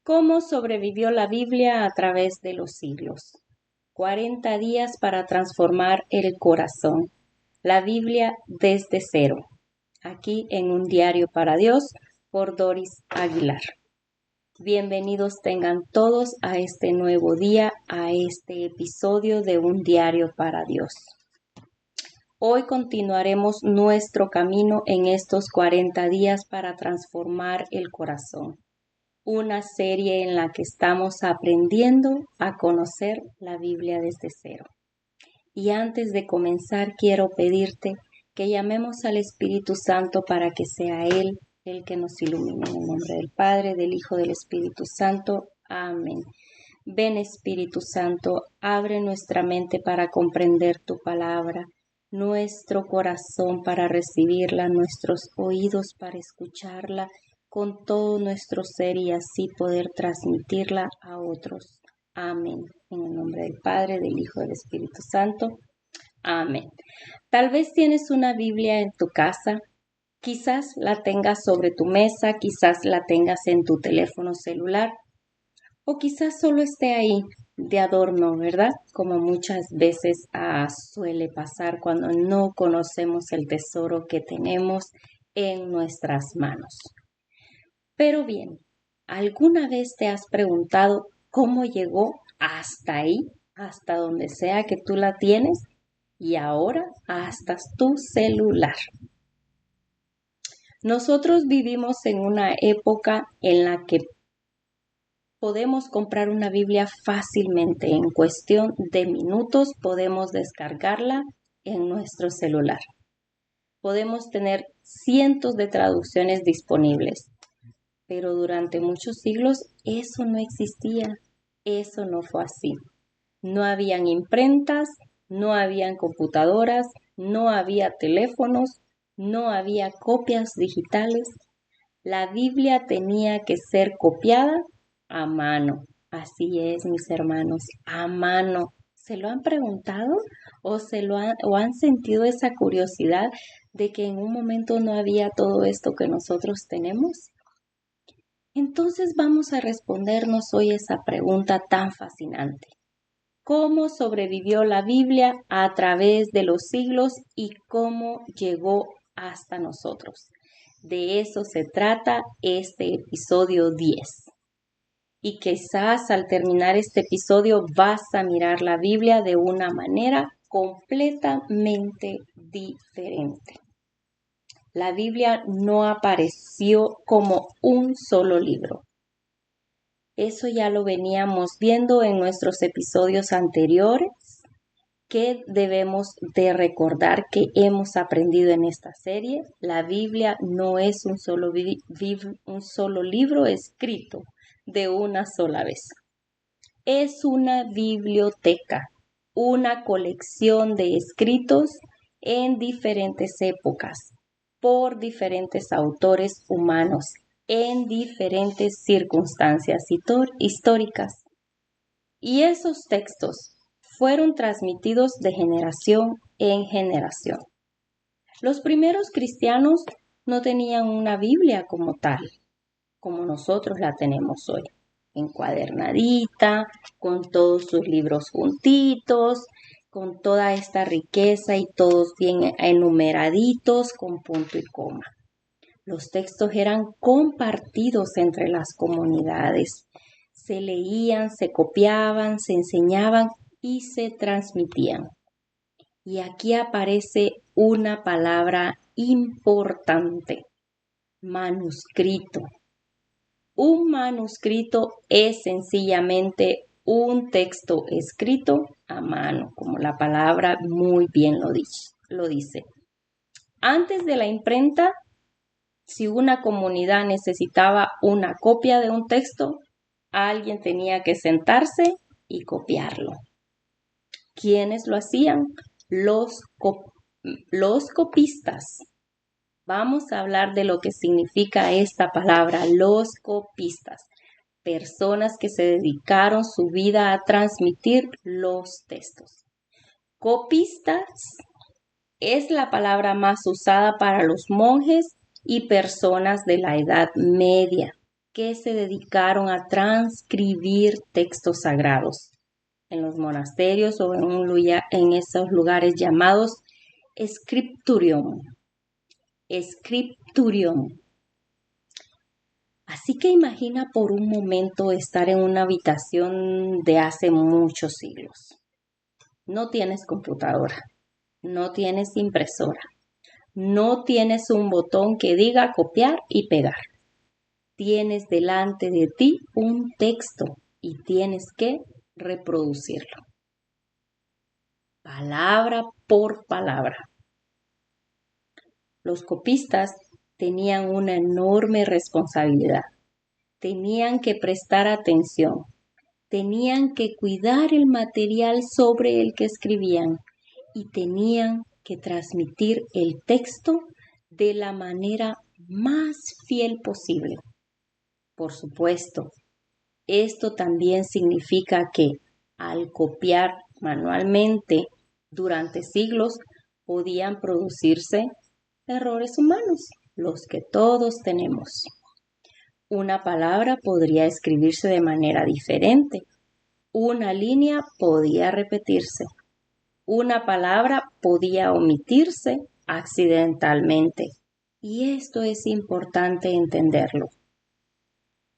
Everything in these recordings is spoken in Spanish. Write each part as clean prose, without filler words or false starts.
¿Cómo sobrevivió la Biblia a través de los siglos? 40 días para transformar el corazón. La Biblia desde cero. Aquí en Un Diario para Dios por Doris Aguilar. Bienvenidos tengan todos a este nuevo día, a este episodio de Un Diario para Dios. Hoy continuaremos nuestro camino en estos 40 días para transformar el corazón. Una serie en la que estamos aprendiendo a conocer la Biblia desde cero. Y antes de comenzar, quiero pedirte que llamemos al Espíritu Santo para que sea Él el que nos ilumine. En el nombre del Padre, del Hijo, del Espíritu Santo. Amén. Ven, Espíritu Santo, abre nuestra mente para comprender tu palabra, nuestro corazón para recibirla, nuestros oídos para escucharla, con todo nuestro ser y así poder transmitirla a otros. Amén. En el nombre del Padre, del Hijo, del Espíritu Santo. Amén. Tal vez tienes una Biblia en tu casa, quizás la tengas sobre tu mesa, quizás la tengas en tu teléfono celular o quizás solo esté ahí de adorno, ¿verdad? Como muchas veces suele pasar cuando no conocemos el tesoro que tenemos en nuestras manos. Pero bien, ¿alguna vez te has preguntado cómo llegó hasta ahí, hasta donde sea que tú la tienes y ahora hasta tu celular? Nosotros vivimos en una época en la que podemos comprar una Biblia fácilmente. En cuestión de minutos podemos descargarla en nuestro celular. Podemos tener cientos de traducciones disponibles. Pero durante muchos siglos eso no existía, eso no fue así. No habían imprentas, no habían computadoras, no había teléfonos, no había copias digitales. La Biblia tenía que ser copiada a mano. Así es, mis hermanos, a mano. ¿Se lo han preguntado o han sentido esa curiosidad de que en un momento no había todo esto que nosotros tenemos? Entonces vamos a respondernos hoy esa pregunta tan fascinante. ¿Cómo sobrevivió la Biblia a través de los siglos y cómo llegó hasta nosotros? De eso se trata este episodio 10. Y quizás al terminar este episodio vas a mirar la Biblia de una manera completamente diferente. La Biblia no apareció como un solo libro. Eso ya lo veníamos viendo en nuestros episodios anteriores, que debemos de recordar que hemos aprendido en esta serie. La Biblia no es un solo libro escrito de una sola vez. Es una biblioteca, una colección de escritos en diferentes épocas, por diferentes autores humanos, en diferentes circunstancias históricas. Y esos textos fueron transmitidos de generación en generación. Los primeros cristianos no tenían una Biblia como tal, como nosotros la tenemos hoy, encuadernadita, con todos sus libros juntitos, con toda esta riqueza y todos bien enumeraditos con punto y coma. Los textos eran compartidos entre las comunidades. Se leían, se copiaban, se enseñaban y se transmitían. Y aquí aparece una palabra importante: manuscrito. Un manuscrito es sencillamente un texto escrito a mano, como la palabra muy bien lo dice. Antes de la imprenta, si una comunidad necesitaba una copia de un texto, alguien tenía que sentarse y copiarlo. ¿Quiénes lo hacían? Los copistas. Vamos a hablar de lo que significa esta palabra, los copistas. Personas que se dedicaron su vida a transmitir los textos. Copistas es la palabra más usada para los monjes y personas de la Edad Media. que se dedicaron a transcribir textos sagrados en los monasterios o en esos lugares llamados scripturium. Scripturium. Así que imagina por un momento estar en una habitación de hace muchos siglos. No tienes computadora, no tienes impresora, no tienes un botón que diga copiar y pegar. Tienes delante de ti un texto y tienes que reproducirlo, palabra por palabra. Los copistas tenían una enorme responsabilidad. Tenían que prestar atención. Tenían que cuidar el material sobre el que escribían y tenían que transmitir el texto de la manera más fiel posible. Por supuesto, esto también significa que al copiar manualmente durante siglos podían producirse errores humanos, los que todos tenemos. Una palabra podría escribirse de manera diferente. Una línea podía repetirse. Una palabra podía omitirse accidentalmente. Y esto es importante entenderlo.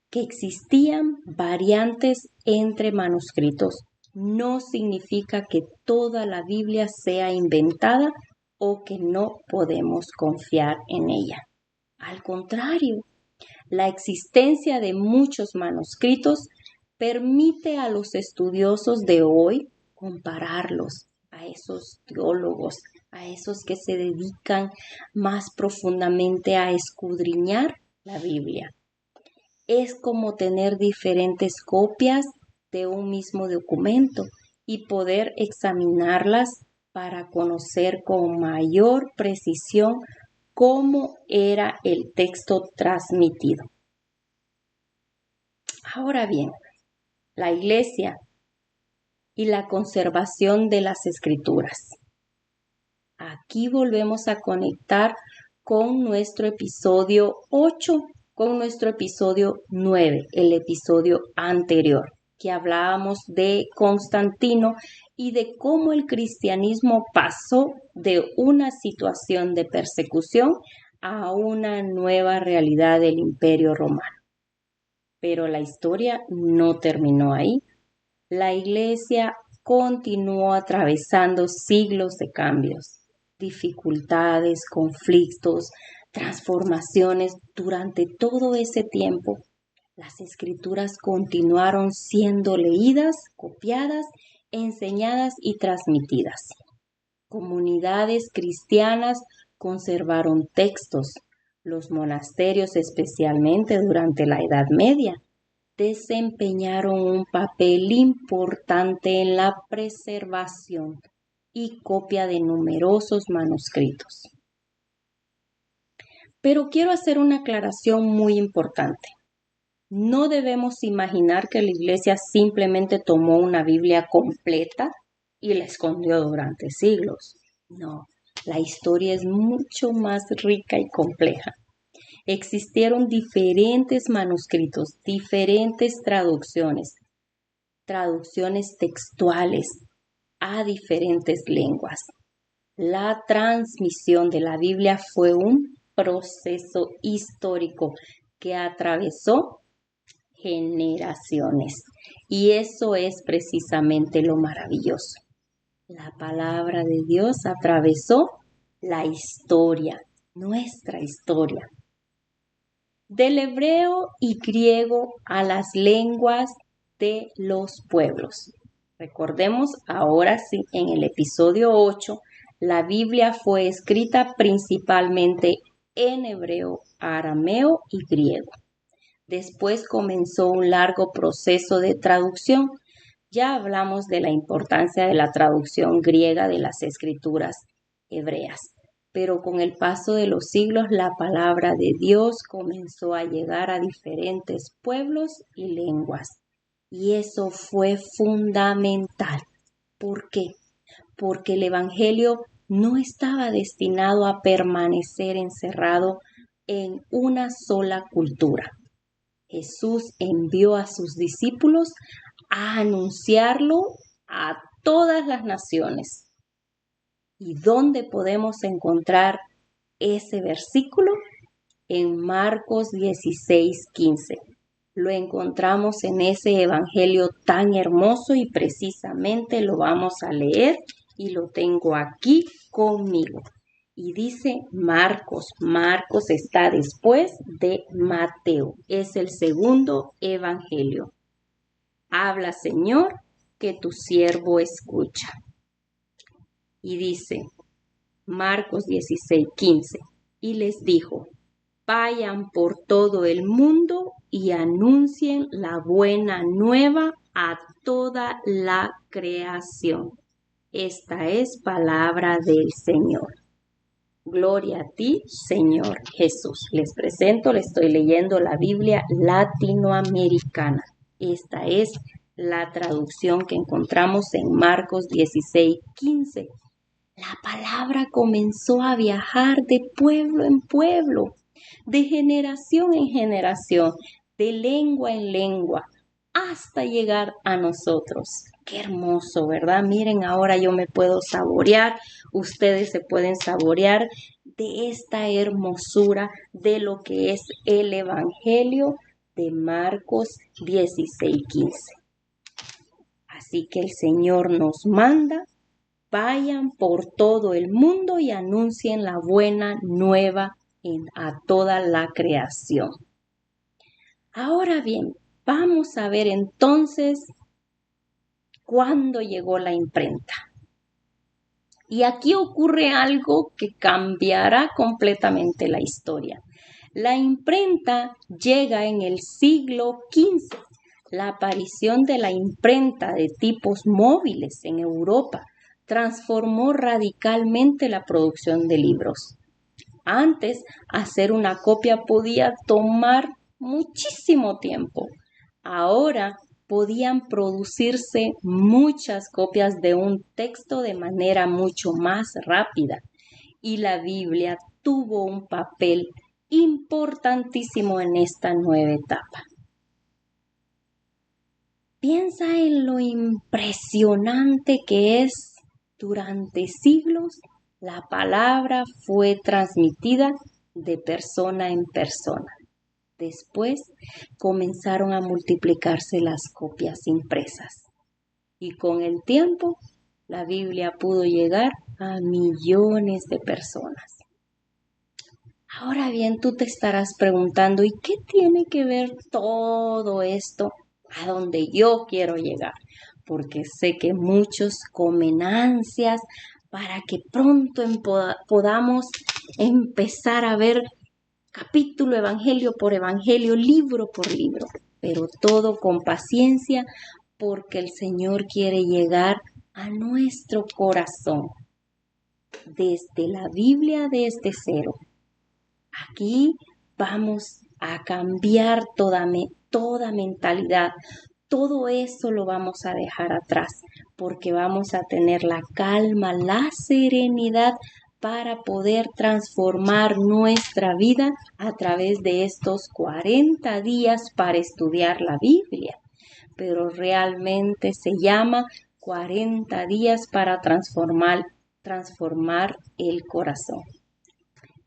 Que existían variantes entre manuscritos no significa que toda la Biblia sea inventada o que no podemos confiar en ella. Al contrario, la existencia de muchos manuscritos permite a los estudiosos de hoy compararlos a esos teólogos, a esos que se dedican más profundamente a escudriñar la Biblia. Es como tener diferentes copias de un mismo documento y poder examinarlas para conocer con mayor precisión cómo era el texto transmitido. Ahora bien, la Iglesia y la conservación de las Escrituras. Aquí volvemos a conectar con nuestro episodio 8, con nuestro episodio 9, el episodio anterior, que hablábamos de Constantino y de cómo el cristianismo pasó de una situación de persecución a una nueva realidad del Imperio Romano. Pero la historia no terminó ahí. La Iglesia continuó atravesando siglos de cambios, dificultades, conflictos, transformaciones. Durante todo ese tiempo, las Escrituras continuaron siendo leídas, copiadas, enseñadas y transmitidas. Comunidades cristianas conservaron textos. Los monasterios, especialmente durante la Edad Media, desempeñaron un papel importante en la preservación y copia de numerosos manuscritos. Pero quiero hacer una aclaración muy importante. No debemos imaginar que la Iglesia simplemente tomó una Biblia completa y la escondió durante siglos. No, la historia es mucho más rica y compleja. Existieron diferentes manuscritos, diferentes traducciones textuales a diferentes lenguas. La transmisión de la Biblia fue un proceso histórico que atravesó generaciones. Y eso es precisamente lo maravilloso. La palabra de Dios atravesó la historia, nuestra historia. Del hebreo y griego a las lenguas de los pueblos. Recordemos ahora sí, en el episodio 8, la Biblia fue escrita principalmente en hebreo, arameo y griego. Después comenzó un largo proceso de traducción. Ya hablamos de la importancia de la traducción griega de las escrituras hebreas. Pero con el paso de los siglos, la palabra de Dios comenzó a llegar a diferentes pueblos y lenguas. Y eso fue fundamental. ¿Por qué? Porque el Evangelio no estaba destinado a permanecer encerrado en una sola cultura. Jesús envió a sus discípulos a anunciarlo a todas las naciones. ¿Y dónde podemos encontrar ese versículo? En Marcos 16:15. Lo encontramos en ese evangelio tan hermoso y precisamente lo vamos a leer y lo tengo aquí conmigo. Y dice Marcos. Marcos está después de Mateo. Es el segundo evangelio. Habla, Señor, que tu siervo escucha. Y dice Marcos 16:15. Y les dijo: vayan por todo el mundo y anuncien la buena nueva a toda la creación. Esta es palabra del Señor. Gloria a ti, Señor Jesús. Les estoy leyendo la Biblia latinoamericana. Esta es la traducción que encontramos en Marcos 16:15. La palabra comenzó a viajar de pueblo en pueblo, de generación en generación, de lengua en lengua, hasta llegar a nosotros. Qué hermoso, ¿verdad? Miren, ahora yo me puedo saborear, ustedes se pueden saborear de esta hermosura de lo que es el Evangelio de Marcos 16:15. Así que el Señor nos manda: vayan por todo el mundo y anuncien la buena nueva a toda la creación. Ahora bien, vamos a ver entonces cuándo llegó la imprenta. Y aquí ocurre algo que cambiará completamente la historia. La imprenta llega en el siglo XV. La aparición de la imprenta de tipos móviles en Europa transformó radicalmente la producción de libros. Antes, hacer una copia podía tomar muchísimo tiempo. Ahora podían producirse muchas copias de un texto de manera mucho más rápida. Y la Biblia tuvo un papel importantísimo en esta nueva etapa. Piensa en lo impresionante que es. Durante siglos, la palabra fue transmitida de persona en persona. Después comenzaron a multiplicarse las copias impresas. Y con el tiempo, la Biblia pudo llegar a millones de personas. Ahora bien, tú te estarás preguntando: ¿y qué tiene que ver todo esto a donde yo quiero llegar? Porque sé que muchos comen ansias para que pronto podamos empezar a ver capítulo, evangelio por evangelio, libro por libro, pero todo con paciencia, porque el Señor quiere llegar a nuestro corazón. Desde la Biblia, desde cero. Aquí vamos a cambiar toda mentalidad. Todo eso lo vamos a dejar atrás, porque vamos a tener la calma, la serenidad para poder transformar nuestra vida a través de estos 40 días para estudiar la Biblia. Pero realmente se llama 40 días para transformar el corazón.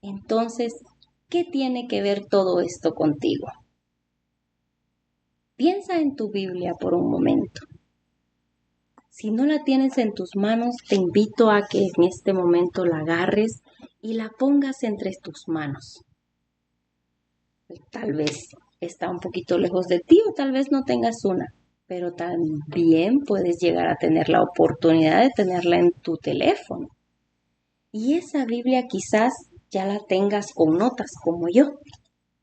Entonces, ¿qué tiene que ver todo esto contigo? Piensa en tu Biblia por un momento. Si no la tienes en tus manos, te invito a que en este momento la agarres y la pongas entre tus manos. Tal vez está un poquito lejos de ti o tal vez no tengas una, pero también puedes llegar a tener la oportunidad de tenerla en tu teléfono. Y esa Biblia quizás ya la tengas con notas como yo.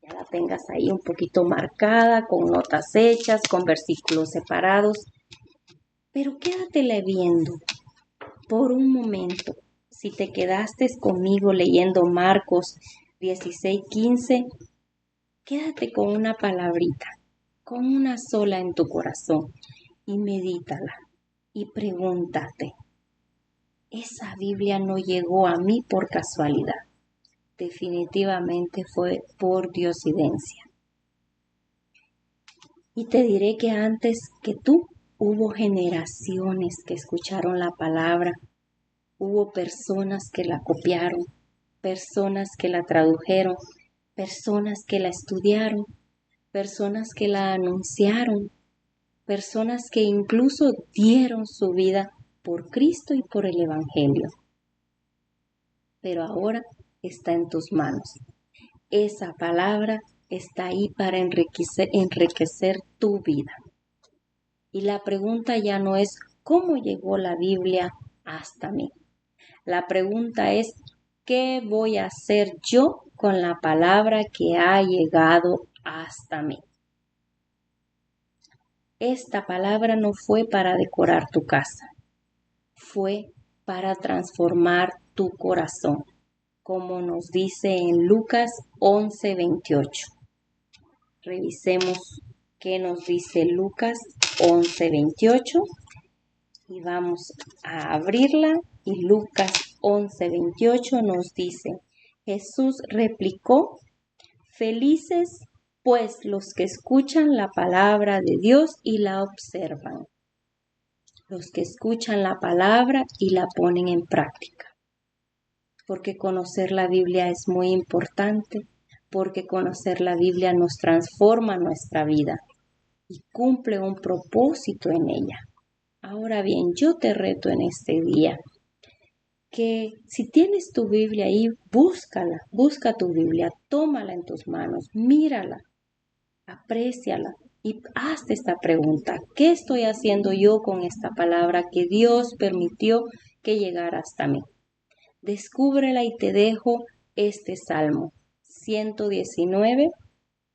Ya la tengas ahí un poquito marcada, con notas hechas, con versículos separados. Pero quédatela viendo por un momento. Si te quedaste conmigo leyendo Marcos 16:15, quédate con una palabrita, con una sola en tu corazón y medítala y pregúntate: ¿esa Biblia no llegó a mí por casualidad? Definitivamente fue por diosidencia. Y te diré que antes que tú hubo generaciones que escucharon la palabra, hubo personas que la copiaron, personas que la tradujeron, personas que la estudiaron, personas que la anunciaron, personas que incluso dieron su vida por Cristo y por el Evangelio. Pero ahora está en tus manos. Esa palabra está ahí para enriquecer tu vida. Y la pregunta ya no es ¿cómo llegó la Biblia hasta mí? La pregunta es ¿qué voy a hacer yo con la palabra que ha llegado hasta mí? Esta palabra no fue para decorar tu casa, fue para transformar tu corazón, como nos dice en Lucas 11:28. Revisemos qué nos dice Lucas 11:28 y vamos a abrirla. Y Lucas 11:28 nos dice, Jesús replicó, felices pues los que escuchan la palabra de Dios y la observan. Los que escuchan la palabra y la ponen en práctica. Porque conocer la Biblia es muy importante, porque conocer la Biblia nos transforma nuestra vida y cumple un propósito en ella. Ahora bien, yo te reto en este día que si tienes tu Biblia ahí, búscala, busca tu Biblia, tómala en tus manos, mírala, apréciala y hazte esta pregunta. ¿Qué estoy haciendo yo con esta palabra que Dios permitió que llegara hasta mí? Descúbrela y te dejo este Salmo 119,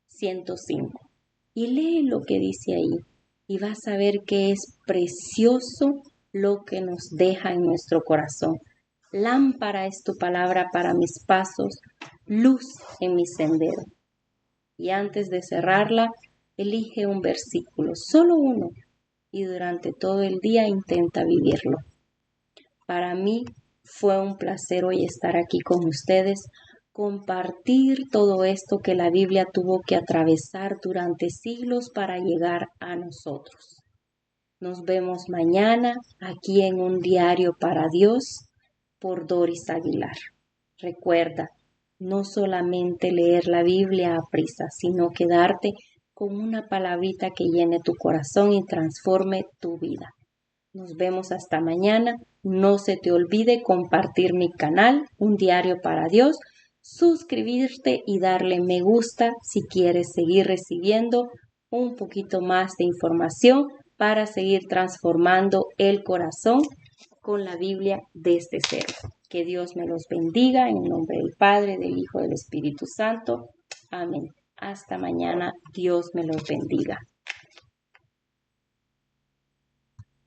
105. Y lee lo que dice ahí y vas a ver que es precioso lo que nos deja en nuestro corazón. Lámpara es tu palabra para mis pasos, luz en mi sendero. Y antes de cerrarla, elige un versículo, solo uno, y durante todo el día intenta vivirlo. Para mí fue un placer hoy estar aquí con ustedes, compartir todo esto que la Biblia tuvo que atravesar durante siglos para llegar a nosotros. Nos vemos mañana aquí en Un Diario para Dios por Doris Aguilar. Recuerda, no solamente leer la Biblia a prisa, sino quedarte con una palabrita que llene tu corazón y transforme tu vida. Nos vemos hasta mañana. No se te olvide compartir mi canal, Un Diario para Dios, suscribirte y darle me gusta si quieres seguir recibiendo un poquito más de información para seguir transformando el corazón con la Biblia desde cero. Que Dios me los bendiga en el nombre del Padre, del Hijo y del Espíritu Santo. Amén. Hasta mañana. Dios me los bendiga.